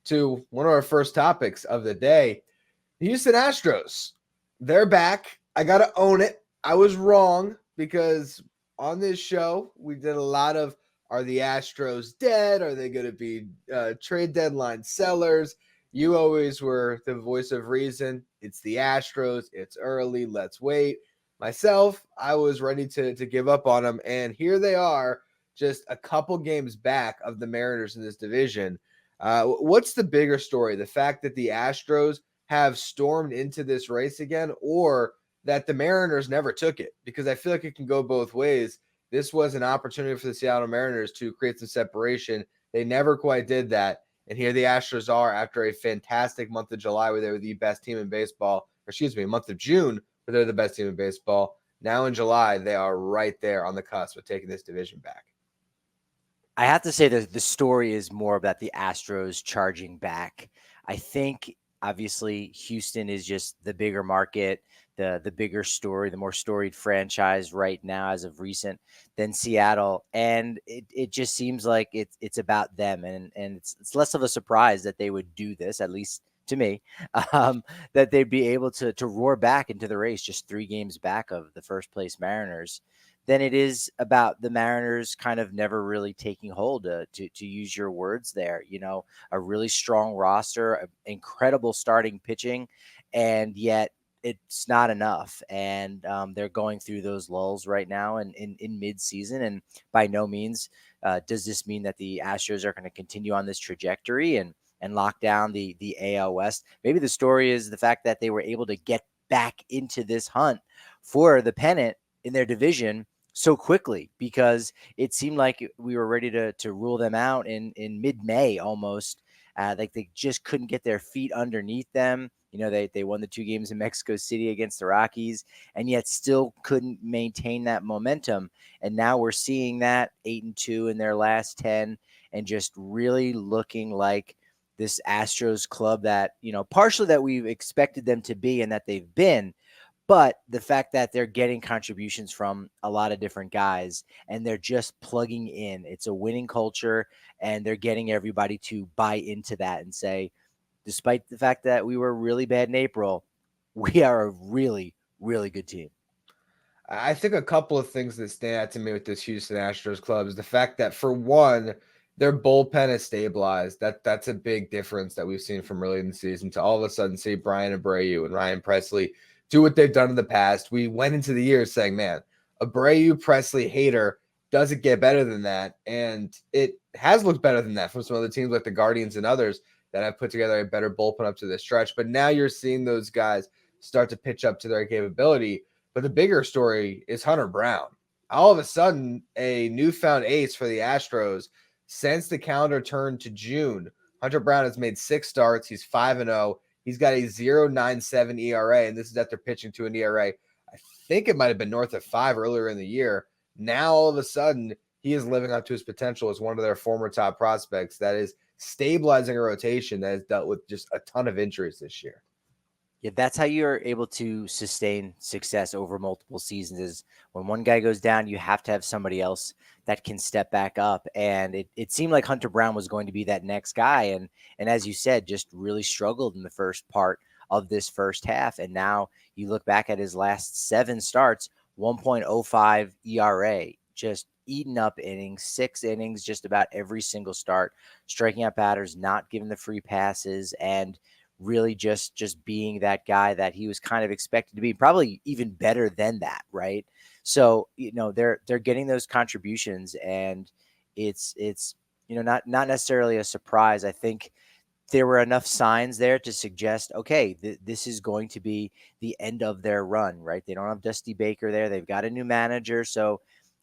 to one of our first topics of the day. The Houston Astros. They're back. I got to own it. I was wrong because on this show, we did a lot of are the Astros dead? Are they going to be trade deadline sellers? You always were the voice of reason. It's the Astros. It's early. Let's wait. Myself, I was ready to give up on them. And here they are, just a couple games back of the Mariners in this division. What's the bigger story? The fact that the Astros have stormed into this race again, or that the Mariners never took it? Because I feel like it can go both ways. This was an opportunity for the Seattle Mariners to create some separation. They never quite did that. And here the Astros are after a fantastic month of July where they were the best team in baseball, or excuse me, month of June where they're the best team in baseball. Now in July, they are right there on the cusp of taking this division back. I have to say that the story is more about the Astros charging back. I think obviously Houston is just the bigger market, the bigger story, the more storied franchise right now as of recent than Seattle. And it just seems like it's about them. And it's less of a surprise that they would do this, at least to me, that they'd be able to roar back into the race just 3 games back of the first place Mariners than it is about the Mariners kind of never really taking hold, to use your words there. A really strong roster, incredible starting pitching, and yet it's not enough. And they're going through those lulls right now in mid-season. And by no means does this mean that the Astros are going to continue on this trajectory and lock down the AL West. Maybe the story is the fact that they were able to get back into this hunt for the pennant in their division so quickly, because it seemed like we were ready to rule them out in mid-May almost. Like they just couldn't get their feet underneath them. They won the 2 games in Mexico City against the Rockies, and yet still couldn't maintain that momentum. And now we're seeing that 8-2 in their last 10, and just really looking like this Astros club that, partially that we've expected them to be and that they've been. But the fact that they're getting contributions from a lot of different guys and they're just plugging in, it's a winning culture, and they're getting everybody to buy into that and say, despite the fact that we were really bad in April, we are a really, really good team. I think a couple of things that stand out to me with this Houston Astros club is the fact that, for one, their bullpen is stabilized. That's a big difference that we've seen from early in the season to all of a sudden see Brian Abreu and Ryan Presley do what they've done in the past. We went into the year saying, man, Abreu, Presley, Hader doesn't get better than that. And it has looked better than that from some other teams like the Guardians and others that have put together a better bullpen up to this stretch. But now you're seeing those guys start to pitch up to their capability. But the bigger story is Hunter Brown. All of a sudden, a newfound ace for the Astros. Since the calendar turned to June, Hunter Brown has made 6 starts. He's 5-0. He's got a 0.97 ERA, and this is after pitching to an ERA. I think it might have been north of 5 earlier in the year. Now, all of a sudden, he is living up to his potential as one of their former top prospects that is stabilizing a rotation that has dealt with just a ton of injuries this year. Yeah, that's how you're able to sustain success over multiple seasons, is when one guy goes down, you have to have somebody else that can step back up. And it seemed like Hunter Brown was going to be that next guy. And as you said, just really struggled in the first part of this first half. And now you look back at his last 7 starts, 1.05 ERA, just eating up innings, 6 innings, just about every single start, striking out batters, not giving the free passes, and really just being that guy that he was kind of expected to be, probably even better than that, right? So, they're getting those contributions, and it's not necessarily a surprise. I think there were enough signs there to suggest, okay, this is going to be the end of their run, right? They don't have Dusty Baker there. They've got a new manager, so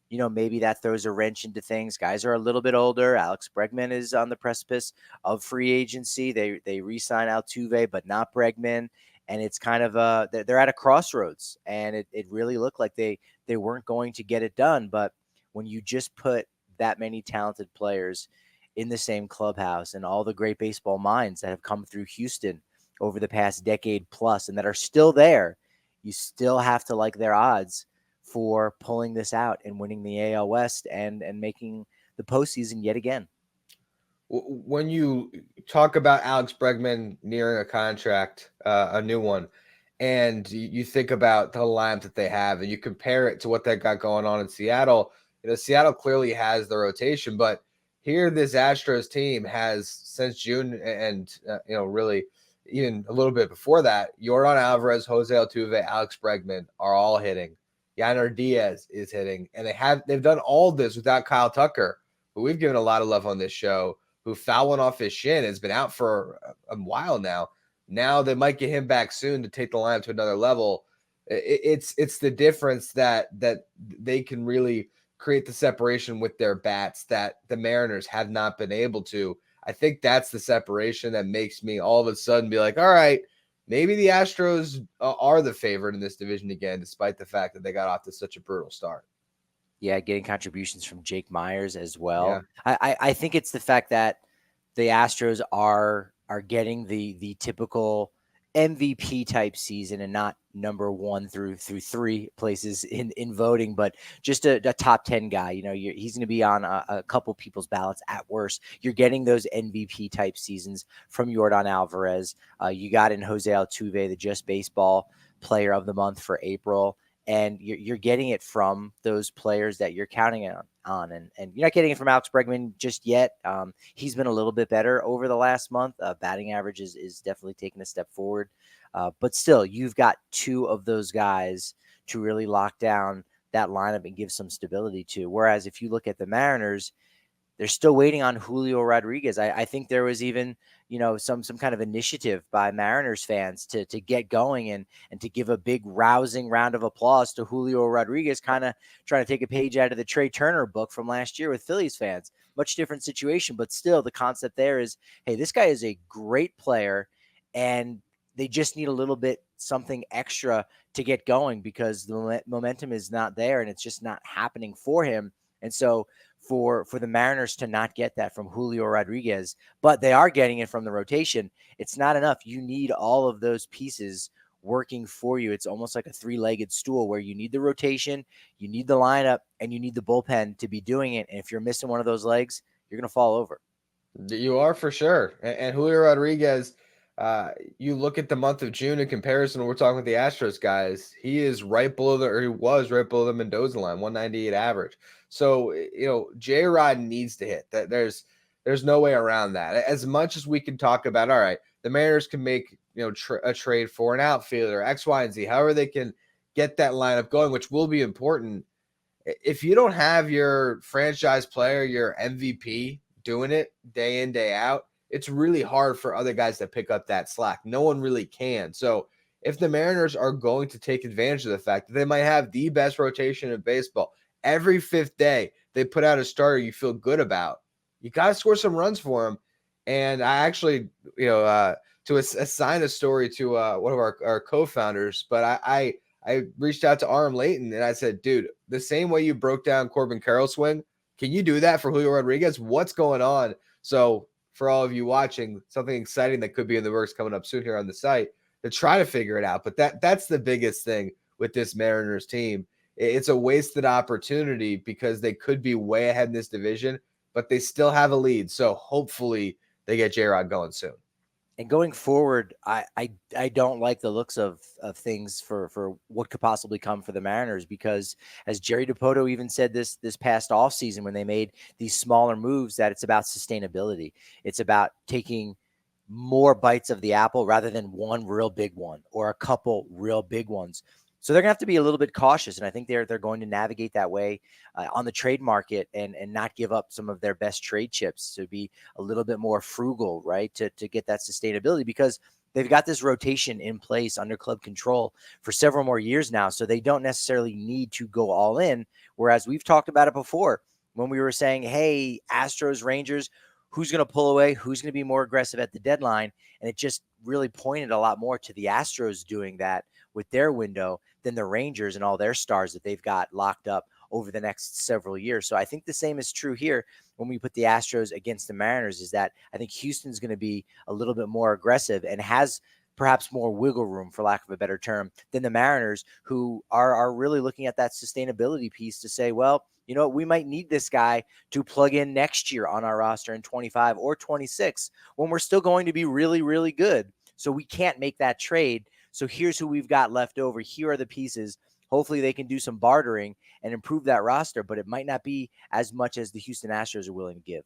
maybe that throws a wrench into things. Guys are a little bit older. Alex Bregman is on the precipice of free agency. They re-sign Altuve, but not Bregman. And it's kind of they're at a crossroads. And it really looked like they weren't going to get it done. But when you just put that many talented players in the same clubhouse and all the great baseball minds that have come through Houston over the past decade plus and that are still there, you still have to like their odds for pulling this out and winning the AL West and making the postseason yet again. When you talk about Alex Bregman nearing a contract, a new one, and you think about the lineup that they have, and you compare it to what they got going on in Seattle, Seattle clearly has the rotation, but here this Astros team has since June and really even a little bit before that, Yordan Alvarez, Jose Altuve, Alex Bregman are all hitting. Yainer Diaz is hitting, and they've done all this without Kyle Tucker, who we've given a lot of love on this show, who fouling off his shin, has been out for a while now. Now they might get him back soon to take the lineup to another level. It's the difference that they can really create the separation with their bats that the Mariners have not been able to. I think that's the separation that makes me all of a sudden be like, all right, maybe the Astros are the favorite in this division again, despite the fact that they got off to such a brutal start. Yeah, getting contributions from Jake Myers as well. Yeah. I think it's the fact that the Astros are getting the typical MVP type season and not number 1 through 3 places in voting, but just a top 10 guy. He's going to be on a couple people's ballots at worst. You're getting those MVP type seasons from Yordan Alvarez. You got in Jose Altuve, the Just Baseball Player of the Month for April. And you're getting it from those players that you're counting on. And you're not getting it from Alex Bregman just yet. He's been a little bit better over the last month. Batting average is definitely taking a step forward. But still, you've got 2 of those guys to really lock down that lineup and give some stability to. Whereas if you look at the Mariners, they're still waiting on Julio Rodriguez. I think there was even, some kind of initiative by Mariners fans to get going and to give a big rousing round of applause to Julio Rodriguez, kind of trying to take a page out of the Trey Turner book from last year with Phillies fans. Much different situation, but still the concept there is, hey, this guy is a great player and they just need a little bit something extra to get going because the momentum is not there and it's just not happening for him. And so for the Mariners to not get that from Julio Rodriguez, but they are getting it from the rotation, it's not enough. You need all of those pieces working for you. It's almost like a 3-legged stool where you need the rotation, you need the lineup, and you need the bullpen to be doing it. And if you're missing one of those legs, you're going to fall over. You are for sure. And Julio Rodriguez, you look at the month of June in comparison, we're talking with the Astros guys, he is right below he was right below the Mendoza line, 198 average. So, J-Rod needs to hit. There's no way around that. As much as we can talk about, all right, the Mariners can make, a trade for an outfielder, X, Y, and Z, however they can get that lineup going, which will be important. If you don't have your franchise player, your MVP doing it day in, day out, it's really hard for other guys to pick up that slack. No one really can. So if the Mariners are going to take advantage of the fact that they might have the best rotation in baseball, every 5th day they put out a starter you feel good about, you got to score some runs for them. And I actually, to assign a story to one of our co-founders, but I reached out to Aram Layton and I said, dude, the same way you broke down Corbin Carroll's swing, can you do that for Julio Rodriguez? What's going on? So for all of you watching, something exciting that could be in the works coming up soon here on the site to try to figure it out. But that's the biggest thing with this Mariners team. It's a wasted opportunity because they could be way ahead in this division, but they still have a lead. So hopefully they get J-Rod going soon. And going forward, I don't like the looks of things for what could possibly come for the Mariners because, as Jerry DiPoto even said this past offseason when they made these smaller moves, that it's about sustainability. It's about taking more bites of the apple rather than one real big one or a couple real big ones. So they're going to have to be a little bit cautious, and I think they're going to navigate that way on the trade market and not give up some of their best trade chips, to be a little bit more frugal, right, to get that sustainability because they've got this rotation in place under club control for several more years now, so they don't necessarily need to go all in, whereas we've talked about it before when we were saying, hey, Astros, Rangers, who's going to pull away, who's going to be more aggressive at the deadline, and it just really pointed a lot more to the Astros doing that with their window than the Rangers and all their stars that they've got locked up over the next several years. So I think the same is true here when we put the Astros against the Mariners, is that I think Houston's going to be a little bit more aggressive and has perhaps more wiggle room, for lack of a better term, than the Mariners, who are really looking at that sustainability piece to say, well, you know what, we might need this guy to plug in next year on our roster in 25 or 26 when we're still going to be really, really good. So we can't make that trade. So here's who we've got left over. Here are the pieces. Hopefully they can do some bartering and improve that roster, but it might not be as much as the Houston Astros are willing to give.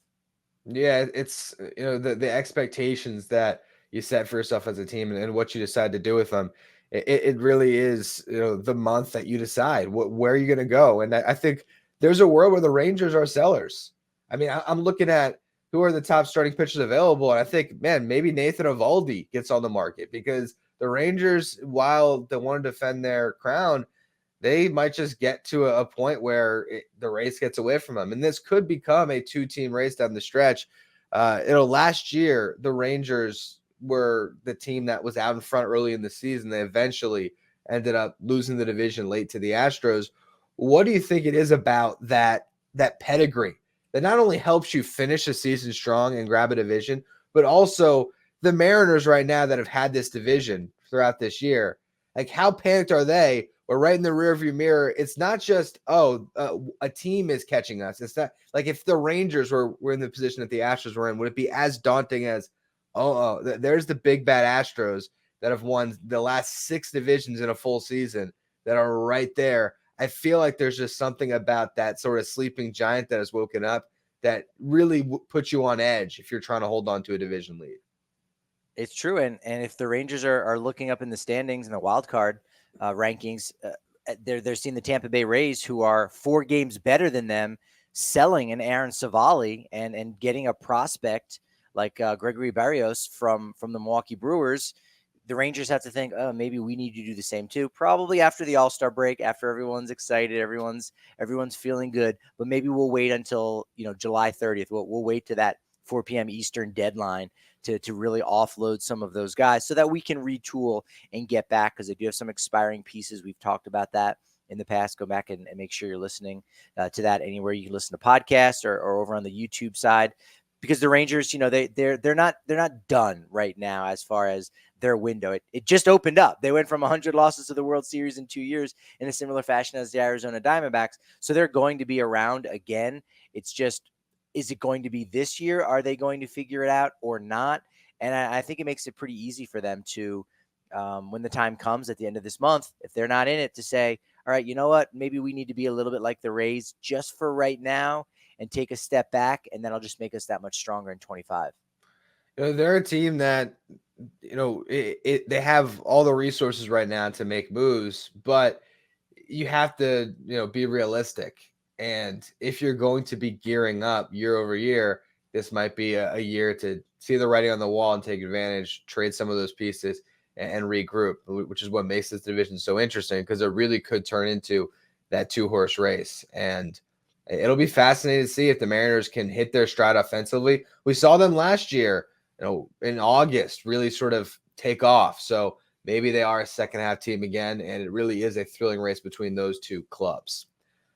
Yeah, it's the expectations that you set for yourself as a team and what you decide to do with them. It really is the month that you decide where you're going to go. And I think there's a world where the Rangers are sellers. I mean, I'm looking at who are the top starting pitchers available, and I think, man, maybe Nathan Eovaldi gets on the market because the Rangers, while they want to defend their crown, they might just get to a point where the race gets away from them. And this could become a two-team race down the stretch. Last year, the Rangers were the team that was out in front early in the season. They eventually ended up losing the division late to the Astros. What do you think it is about that pedigree that not only helps you finish a season strong and grab a division, but also the Mariners right now that have had this division throughout this year? Like, how panicked are they? Or right in the rearview mirror, it's not just, a team is catching us. It's not like if the Rangers were in the position that the Astros were in, would it be as daunting as, there's the big bad Astros that have won the last 6 divisions in a full season that are right there. I feel like there's just something about that sort of sleeping giant that has woken up that really puts you on edge if you're trying to hold on to a division lead. It's true. And if the Rangers are looking up in the standings and the wild card rankings, they're seeing the Tampa Bay Rays, who are 4 games better than them, selling an Aaron Savali and getting a prospect like Gregory Barrios from the Milwaukee Brewers. The Rangers have to think, oh, maybe we need to do the same too. Probably after the All-Star break, after everyone's excited, everyone's feeling good. But maybe we'll wait until July 30th. We'll wait to that 4 p.m. Eastern deadline to really offload some of those guys so that we can retool and get back, because they do have some expiring pieces. We've talked about that in the past. Go back and make sure you're listening to that anywhere you can listen to podcasts or over on the YouTube side, because the Rangers, they're not done right now as far as their window. It just opened up. They went from 100 losses to the World Series in 2 years in a similar fashion as the Arizona Diamondbacks. So they're going to be around again. It's just, is it going to be this year? Are they going to figure it out or not? And I think it makes it pretty easy for them to, when the time comes at the end of this month, if they're not in it, to say, all right, you know what? Maybe we need to be a little bit like the Rays just for right now and take a step back, and that'll just make us that much stronger in 25. They're a team that, they have all the resources right now to make moves, but you have to, be realistic. And if you're going to be gearing up year over year, this might be a year to see the writing on the wall and take advantage, trade some of those pieces and regroup, which is what makes this division so interesting, because it really could turn into that 2-horse race. And it'll be fascinating to see if the Mariners can hit their stride offensively. We saw them last year, in August, really sort of take off. So maybe they are a second half team again, and it really is a thrilling race between those two clubs.